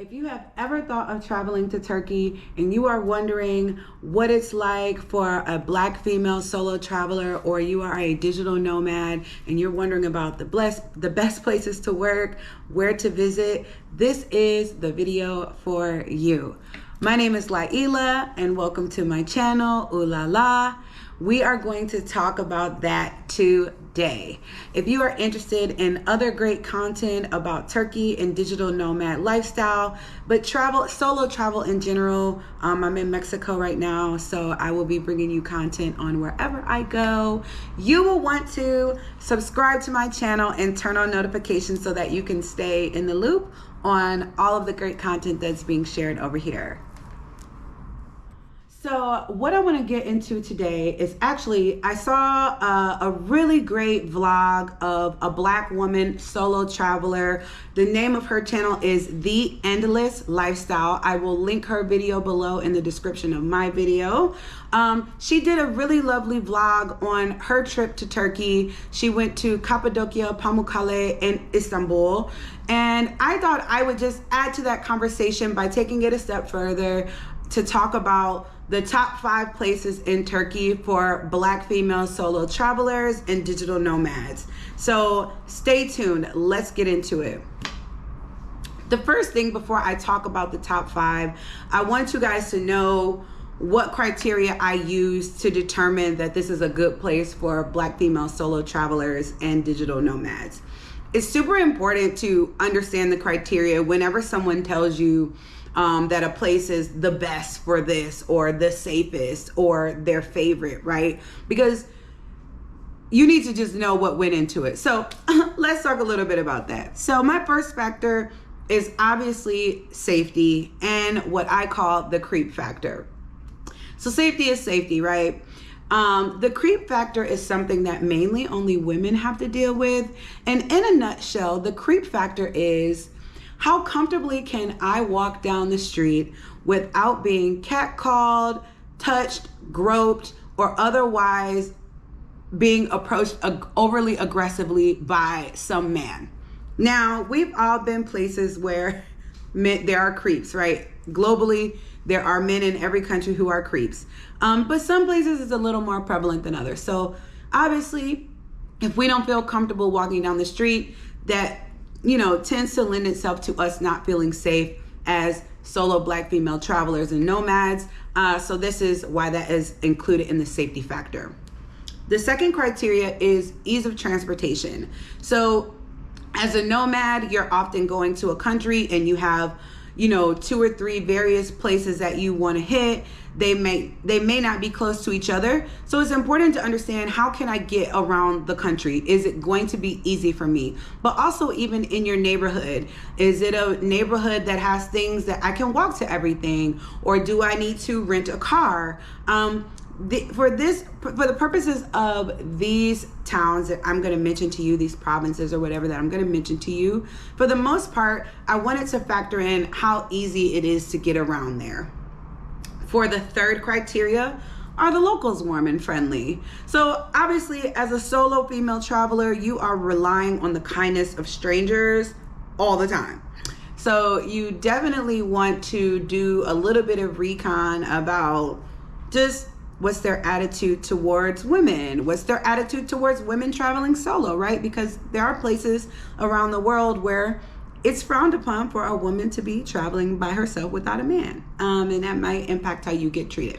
If you have ever thought of traveling to Turkey and you are wondering what it's like for a Black female solo traveler, or you are a digital nomad and you're wondering about the best places to work, where to visit, this is the video for you. My name is Laila and welcome to my channel, Ooh La La. We are going to talk about that today. If you are interested in other great content about Turkey and digital nomad lifestyle, but solo travel in general, I'm in Mexico right now, so I will be bringing you content on wherever I go. You will want to subscribe to my channel and turn on notifications so that you can stay in the loop on all of the great content that's being shared over here. So what I want to get into today is actually, I saw a really great vlog of a Black woman solo traveler. The name of her channel is The Endless Lifestyle. I will link her video below in the description of my video. She did a really lovely vlog on her trip to Turkey. She went to Cappadocia, Pamukkale, and Istanbul. And I thought I would just add to that conversation by taking it a step further to talk about the top 5 places in Turkey for Black female solo travelers and digital nomads. So stay tuned, let's get into it. The first thing before I talk about the top 5, I want you guys to know what criteria I use to determine that this is a good place for Black female solo travelers and digital nomads. It's super important to understand the criteria whenever someone tells you that a place is the best for this or the safest or their favorite, right? Because you need to just know what went into it. So let's talk a little bit about that. So my first factor is obviously safety and what I call the creep factor. So safety is safety, right? The creep factor is something that mainly only women have to deal with. And in a nutshell, the creep factor is, how comfortably can I walk down the street without being catcalled, touched, groped, or otherwise being approached overly aggressively by some man? Now, we've all been places where there are creeps, right? Globally, there are men in every country who are creeps. But some places it's a little more prevalent than others. So obviously, if we don't feel comfortable walking down the street, that tends to lend itself to us not feeling safe as solo Black female travelers and nomads. So this is why that is included in the safety factor. The second criteria is ease of transportation. So as a nomad, you're often going to a country and you have 2 or 3 various places that you want to hit. They may not be close to each other. So it's important to understand, how can I get around the country? Is it going to be easy for me? But also even in your neighborhood, is it a neighborhood that has things that I can walk to everything? Or do I need to rent a car? For the purposes of these towns that I'm going to mention to you, these provinces or whatever that I'm going to mention to you, for the most part, I wanted to factor in how easy it is to get around there. For the third criteria, are the locals warm and friendly? So obviously, as a solo female traveler, you are relying on the kindness of strangers all the time. So you definitely want to do a little bit of recon about just what's their attitude towards women? What's their attitude towards women traveling solo, right? Because there are places around the world where it's frowned upon for a woman to be traveling by herself without a man. And that might impact how you get treated.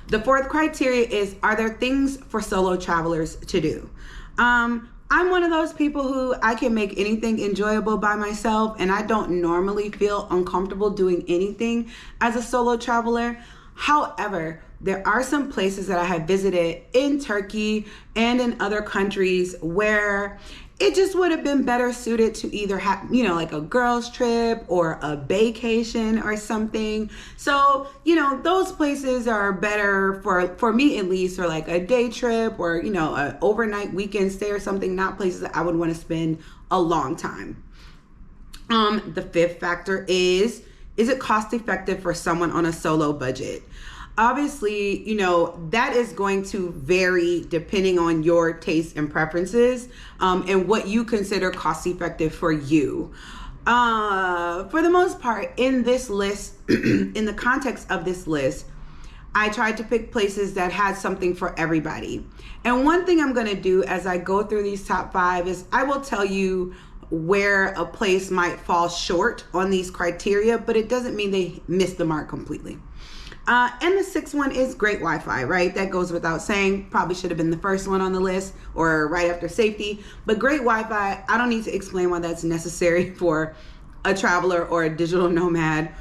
The fourth criteria is, are there things for solo travelers to do? I'm one of those people who I can make anything enjoyable by myself, and I don't normally feel uncomfortable doing anything as a solo traveler. However, there are some places that I have visited in Turkey and in other countries where it just would have been better suited to either have, like a girls trip or a vacation or something. So, those places are better for me, at least, for like a day trip or, an overnight weekend stay or something, not places that I would want to spend a long time. The fifth factor is it cost effective for someone on a solo budget? Obviously, that is going to vary depending on your tastes and preferences, and what you consider cost effective for you. For the most part, in this list, in the context of this list, I tried to pick places that had something for everybody. And one thing I'm going to do as I go through these top 5 is I will tell you where a place might fall short on these criteria, but it doesn't mean they missed the mark completely. And the 6th one is great Wi-Fi, right? That goes without saying. Probably should have been the first one on the list or right after safety. But great Wi-Fi, I don't need to explain why that's necessary for a traveler or a digital nomad.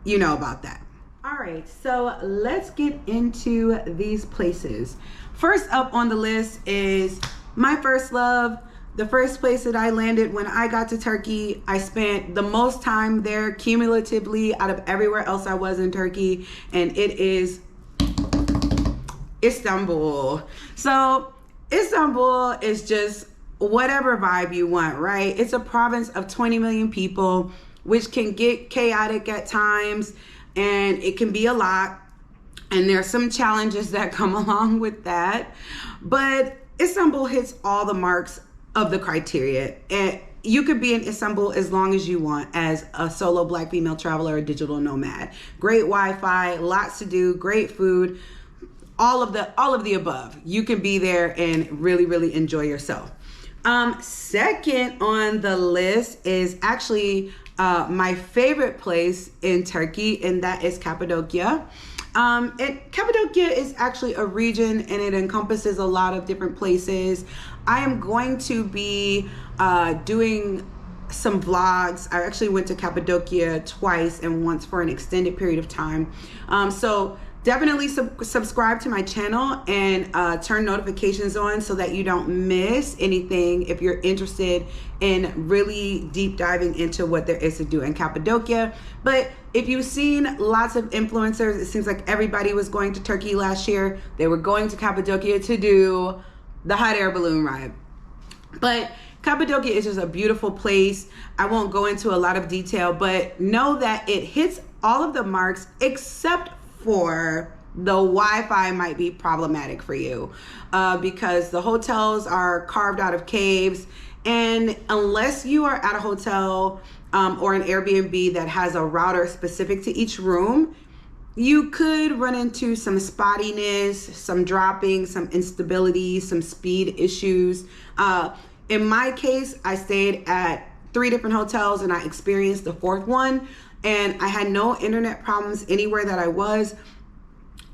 You know about that. All right, so let's get into these places. First up on the list is my first love. The first place that I landed when I got to Turkey. I spent the most time there cumulatively out of everywhere else I was in Turkey, and it is Istanbul. So Istanbul is just whatever vibe you want, right? It's a province of 20 million people, which can get chaotic at times, and it can be a lot. And there's some challenges that come along with that. But Istanbul hits all the marks of the criteria. And you could be in Istanbul as long as you want as a solo Black female traveler or digital nomad. Great Wi-Fi, lots to do, great food, all of the above. You can be there and really, really enjoy yourself. Second on the list is actually my favorite place in Turkey, and that is Cappadocia. And Cappadocia is actually a region, and it encompasses a lot of different places. I am going to be doing some vlogs. I actually went to Cappadocia twice and once for an extended period of time. So definitely subscribe to my channel and turn notifications on so that you don't miss anything if you're interested in really deep diving into what there is to do in Cappadocia. But if you've seen lots of influencers, it seems like everybody was going to Turkey last year. They were going to Cappadocia to do the hot air balloon ride. But Cappadocia is just a beautiful place. I won't go into a lot of detail, but know that it hits all of the marks except for the Wi-Fi might be problematic for you because the hotels are carved out of caves, and unless you are at a hotel or an Airbnb that has a router specific to each room, you could run into some spottiness, some dropping, some instability, some speed issues. In my case, I stayed at 3 different hotels and I experienced the 4th one, and I had no internet problems anywhere that I was.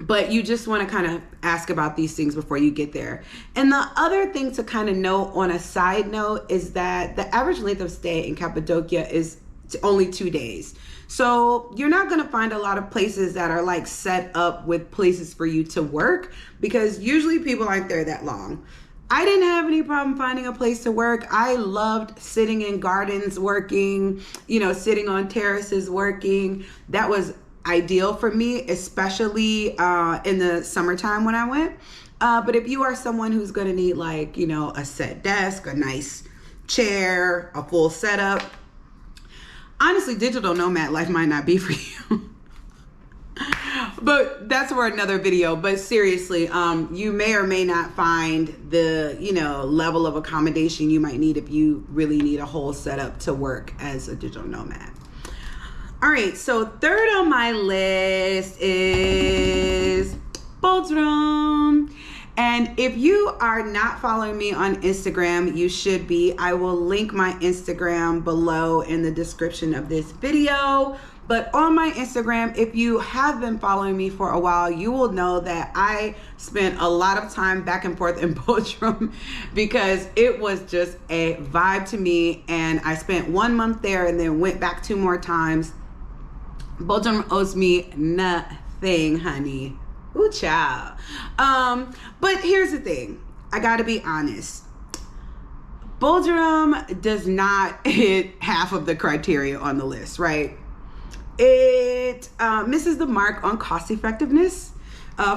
But you just want to kind of ask about these things before you get there. And the other thing to kind of note on a side note is that the average length of stay in Cappadocia is only 2 days. So you're not going to find a lot of places that are like set up with places for you to work, because usually people aren't there that long. I didn't have any problem finding a place to work. I loved sitting in gardens working, sitting on terraces working. That was ideal for me, especially in the summertime when I went. But if you are someone who's going to need a set desk, a nice chair, a full setup, honestly, digital nomad life might not be for you. But that's for another video. But seriously, you may or may not find the, level of accommodation you might need if you really need a whole setup to work as a digital nomad. All right, so third on my list is Bodrum. And if you are not following me on Instagram, you should be. I will link my Instagram below in the description of this video. But on my Instagram, if you have been following me for a while, you will know that I spent a lot of time back and forth in Bodrum because it was just a vibe to me. And I spent 1 month there and then went back 2 more times. Bodrum owes me nothing, honey. Ooh, child. But here's the thing. I gotta be honest. Bodrum does not hit half of the criteria on the list, right? It misses the mark on cost effectiveness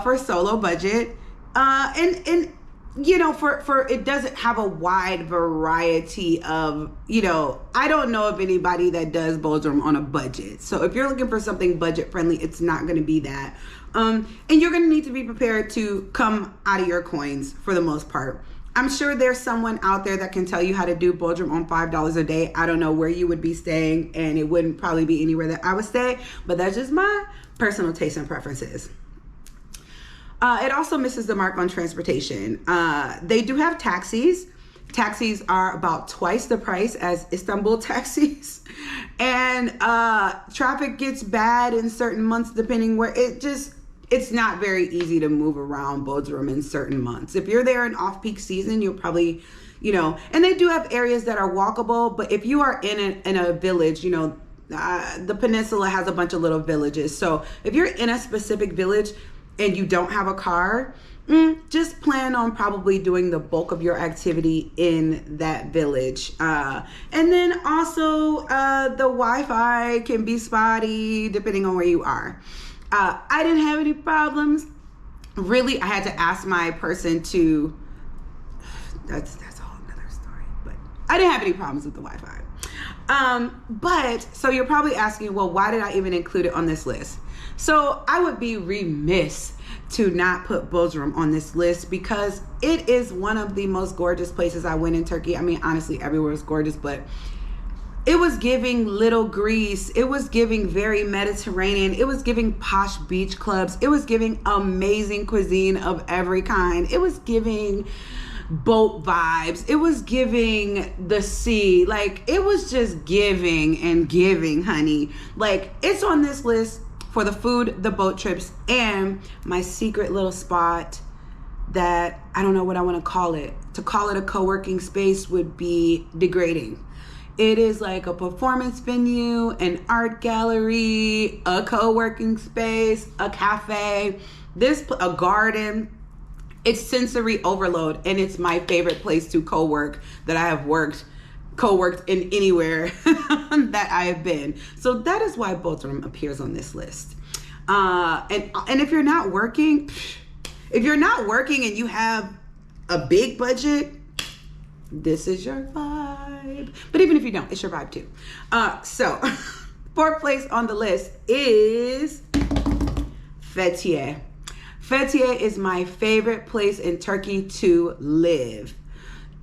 for a solo budget. And for it doesn't have a wide variety of, I don't know of anybody that does Bodrum on a budget. So if you're looking for something budget friendly, it's not going to be that. And you're going to need to be prepared to come out of your coins for the most part. I'm sure there's someone out there that can tell you how to do Bodrum on $5 a day. I don't know where you would be staying, and it wouldn't probably be anywhere that I would stay, but that's just my personal taste and preferences. It also misses the mark on transportation. They do have taxis. Taxis are about twice the price as Istanbul taxis. And traffic gets bad in certain months depending where it's not very easy to move around Bodrum in certain months. If you're there in off-peak season, you'll probably, and they do have areas that are walkable, but if you are in a village, the peninsula has a bunch of little villages. So if you're in a specific village and you don't have a car, just plan on probably doing the bulk of your activity in that village. And then also the Wi-Fi can be spotty depending on where you are. I didn't have any problems. Really, I had to ask my person to, that's a whole nother story, but I didn't have any problems with the Wi-Fi. But so you're probably asking, well, why did I even include it on this list? So I would be remiss to not put Bodrum on this list because it is one of the most gorgeous places I went in Turkey. I mean, honestly, everywhere was gorgeous, but it was giving little Greece. It was giving very Mediterranean. It was giving posh beach clubs. It was giving amazing cuisine of every kind. It was giving boat vibes. It was giving the sea. Like, it was just giving and giving, honey. Like, it's on this list for the food, the boat trips, and my secret little spot that I don't know what I want to call it. To call it a co-working space would be degrading. It is like a performance venue, an art gallery, a co-working space, a cafe, a garden. It's sensory overload, and it's my favorite place to co-work that I have co-worked in anywhere that I have been. So that is why Bodrum appears on this list. And if you're not working and you have a big budget, this is your vibe. But even if you don't, it's your vibe too. So fourth place on the list is Fethiye. Fethiye is my favorite place in Turkey to live.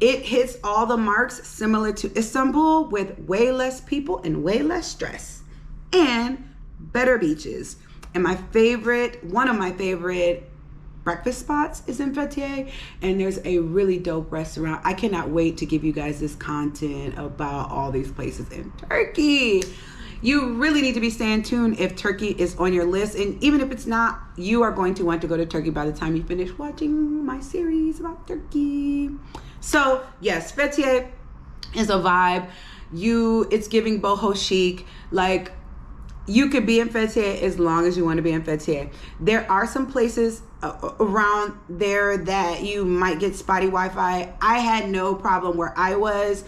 It hits all the marks similar to Istanbul with way less people and way less stress and better beaches. And one of my favorite breakfast spots is in Fethiye, and there's a really dope restaurant. I cannot wait to give you guys this content about all these places in Turkey. You really need to be staying tuned if Turkey is on your list. And even if it's not, you are going to want to go to Turkey by the time you finish watching my series about Turkey. So yes, Fethiye is a vibe. It's giving boho chic. Like, you could be in Fethiye as long as you want to be in Fethiye. There are some places around there that you might get spotty Wi-Fi. I had no problem where I was.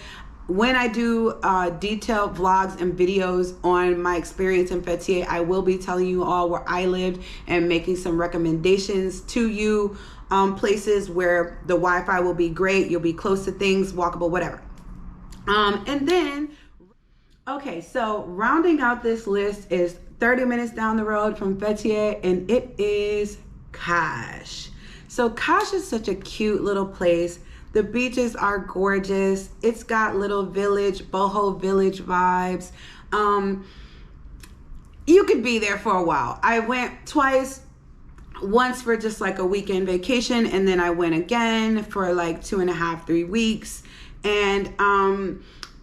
When I do detailed vlogs and videos on my experience in Fethiye, I will be telling you all where I lived and making some recommendations to you, places where the Wi-Fi will be great, you'll be close to things, walkable, whatever. And then, okay, so rounding out this list is 30 minutes down the road from Fethiye, and it is Kaş. So Kaş is such a cute little place. The beaches are gorgeous. It's got little boho village vibes. You could be there for a while. I went twice, once for just like a weekend vacation, and then I went again for like 2.5, 3 weeks. And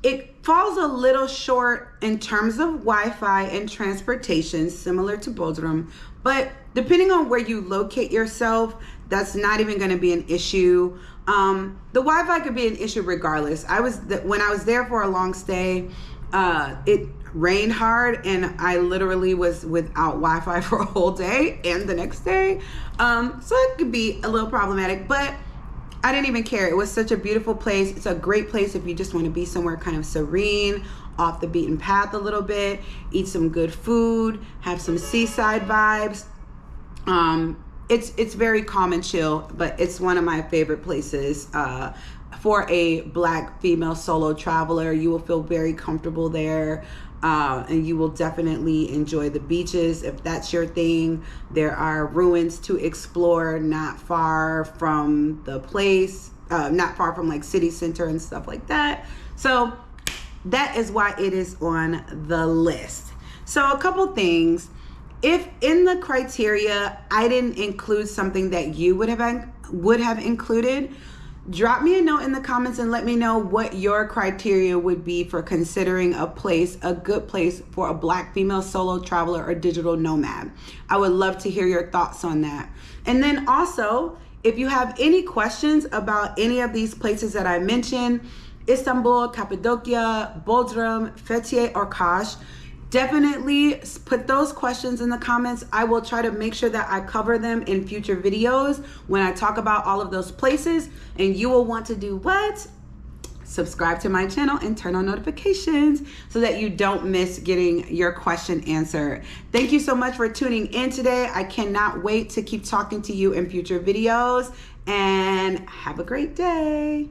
it falls a little short in terms of Wi-Fi and transportation, similar to Bodrum. But depending on where you locate yourself, that's not even going to be an issue. The Wi-Fi could be an issue regardless. When I was there for a long stay, it rained hard, and I literally was without Wi-Fi for a whole day and the next day. So it could be a little problematic, but I didn't even care. It was such a beautiful place. It's a great place if you just want to be somewhere kind of serene, off the beaten path a little bit, eat some good food, have some seaside vibes. It's very calm and chill, but it's one of my favorite places for a Black female solo traveler. You will feel very comfortable there, and you will definitely enjoy the beaches if that's your thing. There are ruins to explore not far from the place. not far from like city center and stuff like that. So that is why it is on the list. So a couple things. If in the criteria I didn't include something that you would have included, drop me a note in the comments and let me know what your criteria would be for considering a good place for a Black female solo traveler or digital nomad. I would love to hear your thoughts on that. And then also, if you have any questions about any of these places that I mentioned, Istanbul, Cappadocia, Bodrum, Fethiye, or Kaş, definitely put those questions in the comments. I will try to make sure that I cover them in future videos when I talk about all of those places. And you will want to do what? Subscribe to my channel and turn on notifications so that you don't miss getting your question answered. Thank you so much for tuning in today. I cannot wait to keep talking to you in future videos, and have a great day.